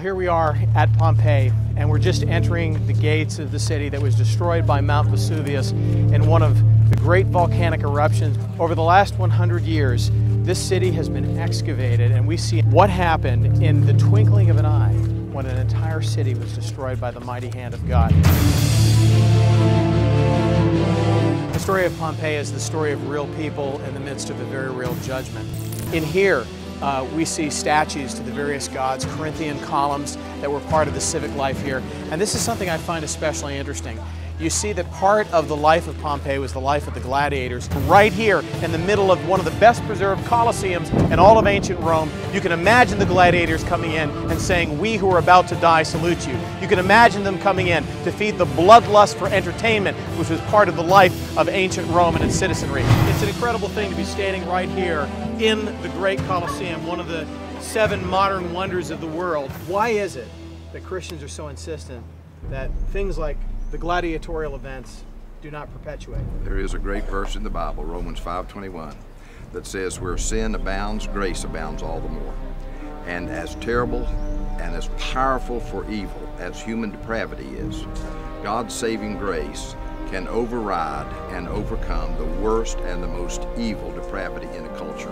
Here we are at Pompeii, and we're just entering the gates of the city that was destroyed by Mount Vesuvius in one of the great volcanic eruptions. Over the last 100 years, this city has been excavated, and we see what happened in the twinkling of an eye when an entire city was destroyed by the mighty hand of God. The story of Pompeii is the story of real people in the midst of a very real judgment. In here, we see statues to the various gods, Corinthian columns that were part of the civic life here. And this is something I find especially interesting. You see that part of the life of Pompeii was the life of the gladiators. Right here in the middle of one of the best preserved colosseums in all of ancient Rome, you can imagine the gladiators coming in and saying, "We who are about to die salute you." You can imagine them coming in to feed the bloodlust for entertainment, which was part of the life of ancient Rome and its citizenry. It's an incredible thing to be standing right here in the great Colosseum, one of the 7 modern wonders of the world. Why is it that Christians are so insistent that things like the gladiatorial events do not perpetuate? There is a great verse in the Bible, Romans 5:21, that says, "Where sin abounds, grace abounds all the more." And as terrible and as powerful for evil as human depravity is, God's saving grace can override and overcome the worst and the most evil depravity in a culture.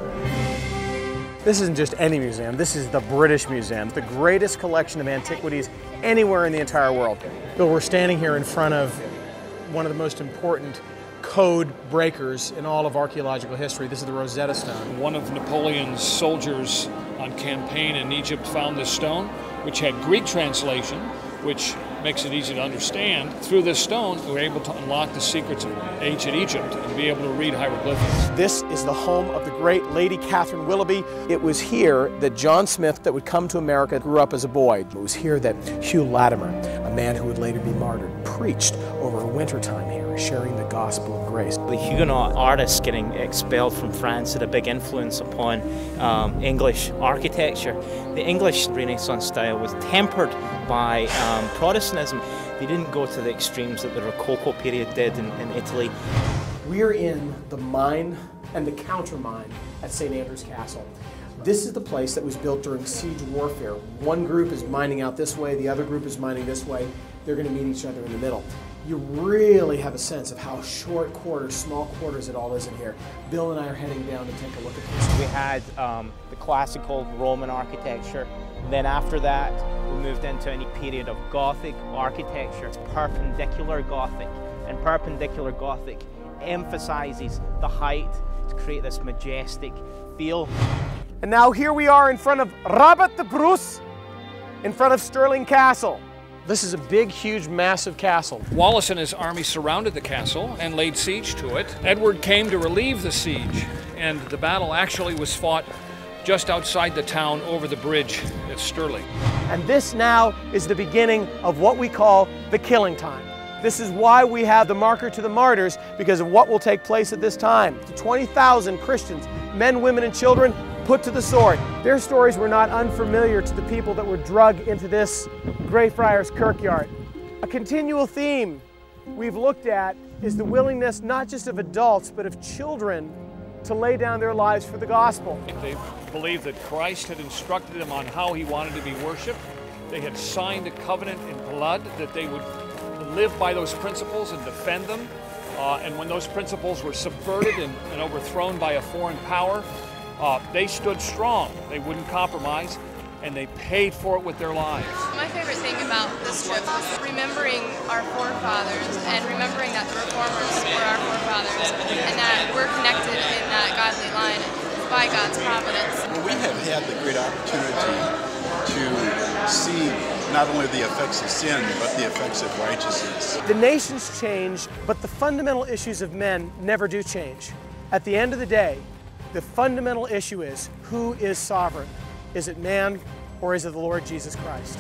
This isn't just any museum, this is the British Museum, the greatest collection of antiquities anywhere in the entire world. Bill, we're standing here in front of one of the most important code breakers in all of archaeological history. This is the Rosetta Stone. One of Napoleon's soldiers on campaign in Egypt found this stone, which had Greek translation, which makes it easy to understand. Through this stone, we were able to unlock the secrets of ancient Egypt and be able to read hieroglyphics. This is the home of the great Lady Catherine Willoughby. It was here that John Smith, that would come to America, grew up as a boy. It was here that Hugh Latimer, a man who would later be martyred, preached over a wintertime here, sharing the gospel of grace. The Huguenot artists getting expelled from France had a big influence upon English architecture. The English Renaissance style was tempered by Protestantism. They didn't go to the extremes that the Rococo period did in Italy. We're in the mine and the counter mine at St. Andrew's Castle. This is the place that was built during siege warfare. One group is mining out this way, the other group is mining this way. They're going to meet each other in the middle. You really have a sense of how short quarters, small quarters it all is in here. Bill and I are heading down to take a look at this. We had the classical Roman architecture. Then after that, we moved into a period of Gothic architecture. It's perpendicular Gothic, and perpendicular Gothic emphasizes the height to create this majestic feel. And now here we are in front of Rabat de Bruce, in front of Stirling Castle. This is a big, huge, massive castle. Wallace and his army surrounded the castle and laid siege to it. Edward came to relieve the siege, and the battle actually was fought just outside the town over the bridge at Stirling. And this now is the beginning of what we call the killing time. This is why we have the marker to the martyrs, because of what will take place at this time. The 20,000 Christians, men, women, and children, put to the sword. Their stories were not unfamiliar to the people that were drugged into this Greyfriars Kirkyard. A continual theme we've looked at is the willingness not just of adults, but of children to lay down their lives for the gospel. They believed that Christ had instructed them on how he wanted to be worshiped. They had signed a covenant in blood that they would live by those principles and defend them. And when those principles were subverted and overthrown by a foreign power, they stood strong. They wouldn't compromise, and they paid for it with their lives. My favorite thing about this trip was remembering our forefathers and remembering that the Reformers were our forefathers and that we're connected in that godly line by God's providence. Well, we have had the great opportunity to see not only the effects of sin, but the effects of righteousness. The nations change, but the fundamental issues of men never do change. At the end of the day, the fundamental issue is, who is sovereign? Is it man, or is it the Lord Jesus Christ?